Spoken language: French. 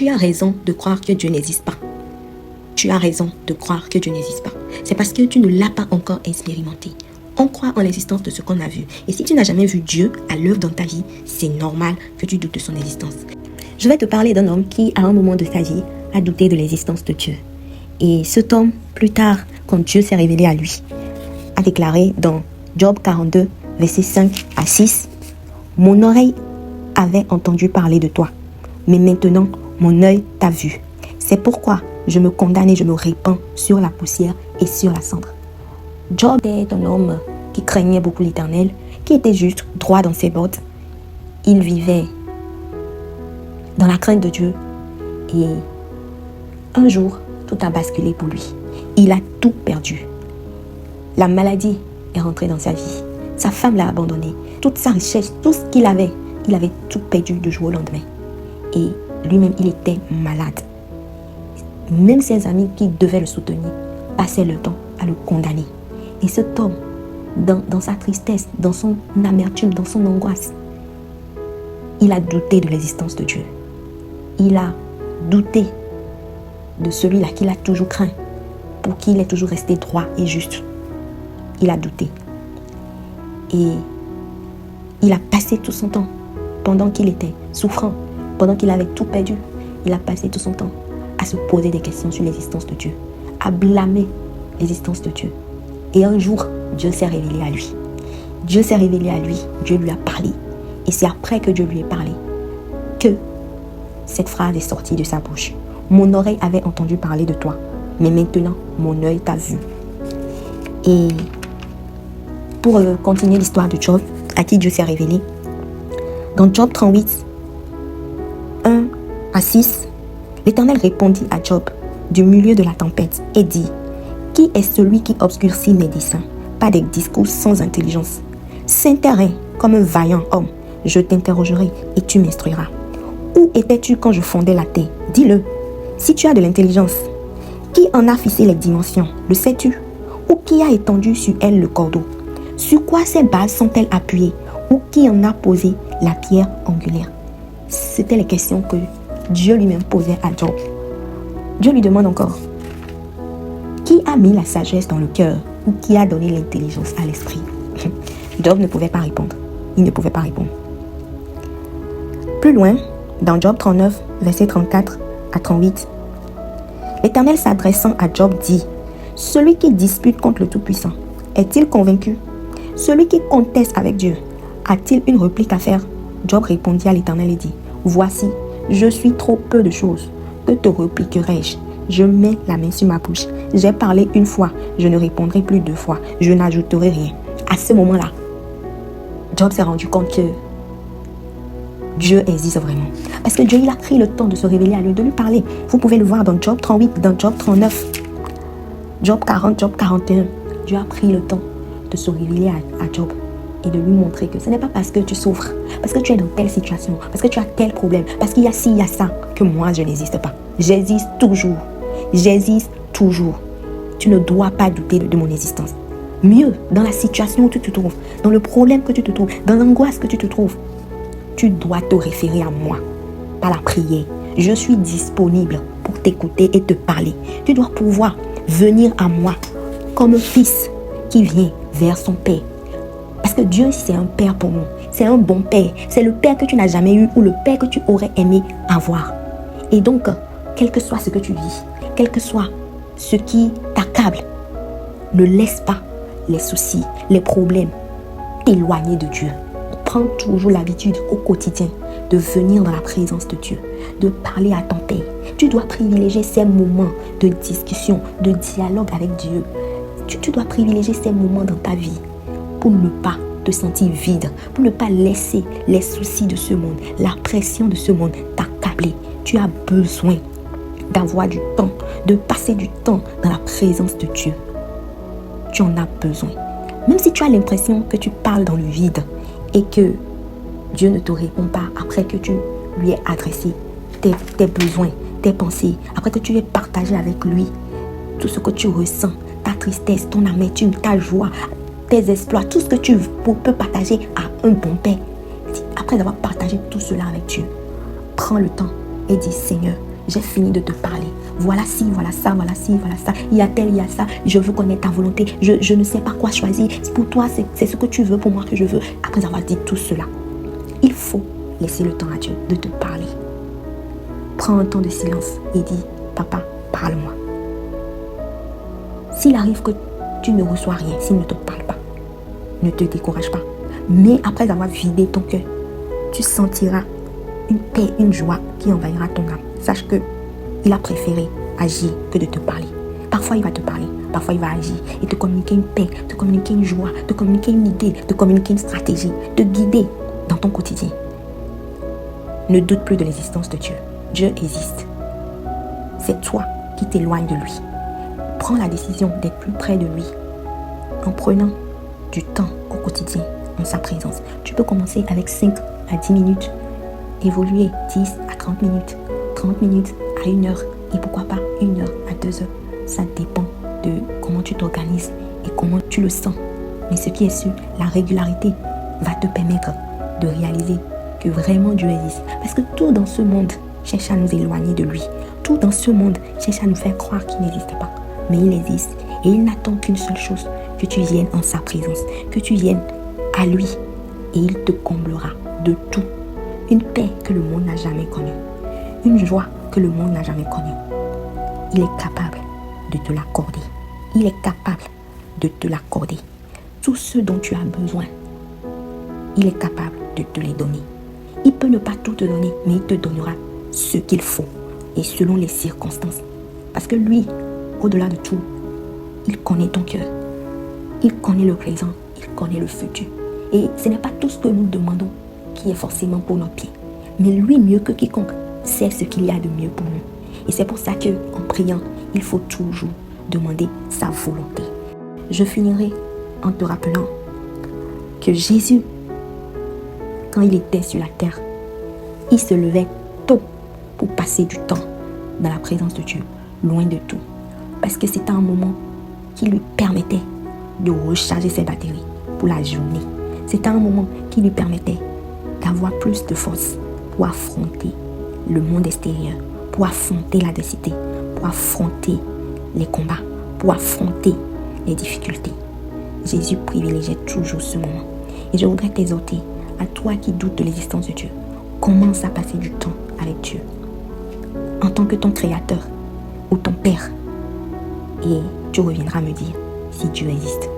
Tu as raison de croire que Dieu n'existe pas. Tu as raison de croire que Dieu n'existe pas. C'est parce que tu ne l'as pas encore expérimenté. On croit en l'existence de ce qu'on a vu. Et si tu n'as jamais vu Dieu à l'œuvre dans ta vie, c'est normal que tu doutes de son existence. Je vais te parler d'un homme qui, à un moment de sa vie, a douté de l'existence de Dieu. Et cet homme, plus tard, quand Dieu s'est révélé à lui, a déclaré dans Job 42, versets 5 à 6, « Mon oreille avait entendu parler de toi, mais maintenant mon œil t'a vu. C'est pourquoi je me condamne et je me répands sur la poussière et sur la cendre. » Job était un homme qui craignait beaucoup l'Éternel, qui était juste droit dans ses bottes. Il vivait dans la crainte de Dieu et un jour, tout a basculé pour lui. Il a tout perdu. La maladie est rentrée dans sa vie. Sa femme l'a abandonné. Toute sa richesse, tout ce qu'il avait, il avait tout perdu du jour au lendemain. Et lui-même, il était malade. Même ses amis qui devaient le soutenir passaient le temps à le condamner. Et cet homme, dans sa tristesse, dans son amertume, dans son angoisse, il a douté de l'existence de Dieu. Il a douté de celui-là qu'il a toujours craint, pour qui il est toujours resté droit et juste. Il a douté. Et il a passé tout son temps, pendant qu'il était souffrant, pendant qu'il avait tout perdu, il a passé tout son temps à se poser des questions sur l'existence de Dieu, à blâmer l'existence de Dieu. Et un jour, Dieu s'est révélé à lui. Dieu s'est révélé à lui, Dieu lui a parlé. Et c'est après que Dieu lui ait parlé que cette phrase est sortie de sa bouche. « Mon oreille avait entendu parler de toi, mais maintenant, mon œil t'a vu. » Et pour continuer l'histoire de Job, à qui Dieu s'est révélé, dans Job 38, 1 à 6, l'Éternel répondit à Job du milieu de la tempête et dit, « Qui est celui qui obscurcit mes desseins, pas des discours sans intelligence? S'intéresse comme un vaillant homme, je t'interrogerai et tu m'instruiras. Où étais-tu quand je fondais la terre? Dis-le. Si tu as de l'intelligence, qui en a fixé les dimensions? Le sais-tu? Ou qui a étendu sur elle le cordeau? Sur quoi ces bases sont-elles appuyées? Ou qui en a posé la pierre angulaire? » C'était les questions que Dieu lui-même posait à Job. Dieu lui demande encore, qui a mis la sagesse dans le cœur ou qui a donné l'intelligence à l'esprit? Job ne pouvait pas répondre. Il ne pouvait pas répondre. Plus loin, dans Job 39, versets 34 à 38, l'Éternel s'adressant à Job dit, « Celui qui dispute contre le Tout-Puissant, est-il convaincu? Celui qui conteste avec Dieu, a-t-il une réplique à faire? » Job répondit à l'Éternel et dit, « Voici, je suis trop peu de choses. Que te répliquerai-je? Je mets la main sur ma bouche. J'ai parlé une fois, je ne répondrai plus deux fois. Je n'ajouterai rien. » À ce moment-là, Job s'est rendu compte que Dieu existe vraiment. Parce que Dieu, il a pris le temps de se révéler à lui, de lui parler. Vous pouvez le voir dans Job 38, dans Job 39, Job 40, Job 41. Dieu a pris le temps de se révéler à Job et de lui montrer que ce n'est pas parce que tu souffres, parce que tu es dans telle situation, parce que tu as tel problème, parce qu'il y a ci, il y a ça, que moi, je n'existe pas. J'existe toujours. J'existe toujours. Tu ne dois pas douter de mon existence. Mieux, dans la situation où tu te trouves, dans le problème que tu te trouves, dans l'angoisse que tu te trouves, tu dois te référer à moi, par la prière. Je suis disponible pour t'écouter et te parler. Tu dois pouvoir venir à moi comme un fils qui vient vers son père. Parce que Dieu, c'est un père pour nous. C'est un bon père. C'est le père que tu n'as jamais eu ou le père que tu aurais aimé avoir. Et donc, quel que soit ce que tu vis, quel que soit ce qui t'accable, ne laisse pas les soucis, les problèmes t'éloigner de Dieu. Prends toujours l'habitude au quotidien de venir dans la présence de Dieu, de parler à ton Père. Tu dois privilégier ces moments de discussion, de dialogue avec Dieu. Tu dois privilégier ces moments dans ta vie pour ne pas te sentir vide, pour ne pas laisser les soucis de ce monde, la pression de ce monde t'accabler. Tu as besoin d'avoir du temps, de passer du temps dans la présence de Dieu. Tu en as besoin. Même si tu as l'impression que tu parles dans le vide et que Dieu ne te répond pas après que tu lui aies adressé tes besoins, tes pensées, après que tu aies partagé avec lui tout ce que tu ressens, ta tristesse, ton amertume, ta joie, tes exploits, tout ce que tu peux partager à un bon père. Après avoir partagé tout cela avec Dieu, prends le temps et dis, Seigneur, j'ai fini de te parler. Voilà ci, voilà ça, voilà ci, voilà ça. Il y a tel, il y a ça. Je veux connaître ta volonté. Je ne sais pas quoi choisir. Pour toi, c'est ce que tu veux, pour moi que je veux. Après avoir dit tout cela, il faut laisser le temps à Dieu de te parler. Prends un temps de silence et dis, papa, parle-moi. S'il arrive que tu ne reçois rien, s'il ne te parle pas, ne te décourage pas. Mais après avoir vidé ton cœur, tu sentiras une paix, une joie qui envahira ton âme. Sache que il a préféré agir que de te parler. Parfois, il va te parler, parfois, il va agir et te communiquer une paix, te communiquer une joie, te communiquer une idée, te communiquer une stratégie, te guider dans ton quotidien. Ne doute plus de l'existence de Dieu. Dieu existe. C'est toi qui t'éloignes de lui. Prends la décision d'être plus près de lui en prenant du temps au quotidien en sa présence. Tu peux commencer avec 5 à 10 minutes, évoluer 10 à 30 minutes, 30 minutes à 1 heure et pourquoi pas 1 heure à 2 heures. Ça dépend de comment tu t'organises et comment tu le sens. Mais ce qui est sûr, la régularité va te permettre de réaliser que vraiment Dieu existe. Parce que tout dans ce monde cherche à nous éloigner de lui. Tout dans ce monde cherche à nous faire croire qu'il n'existe pas. Mais il existe et il n'attend qu'une seule chose, que tu viennes en sa présence, que tu viennes à lui et il te comblera de tout. Une paix que le monde n'a jamais connue, une joie que le monde n'a jamais connue. Il est capable de te l'accorder. Il est capable de te l'accorder. Tout ce dont tu as besoin, il est capable de te les donner. Il peut ne pas tout te donner, mais il te donnera ce qu'il faut et selon les circonstances. Parce que lui, au-delà de tout, il connaît ton cœur. Il connaît le présent, il connaît le futur. Et ce n'est pas tout ce que nous demandons qui est forcément pour notre bien. Mais lui, mieux que quiconque, sait ce qu'il y a de mieux pour nous. Et c'est pour ça qu'en priant, il faut toujours demander sa volonté. Je finirai en te rappelant que Jésus, quand il était sur la terre, il se levait tôt pour passer du temps dans la présence de Dieu, loin de tout. Parce que c'était un moment qui lui permettait de recharger ses batteries pour la journée. C'était un moment qui lui permettait d'avoir plus de force pour affronter le monde extérieur, pour affronter l'adversité, pour affronter les combats, pour affronter les difficultés. Jésus privilégiait toujours ce moment. Et je voudrais t'exhorter, à toi qui doutes de l'existence de Dieu, commence à passer du temps avec Dieu en tant que ton créateur ou ton père. Et tu reviendras me dire si Dieu existe.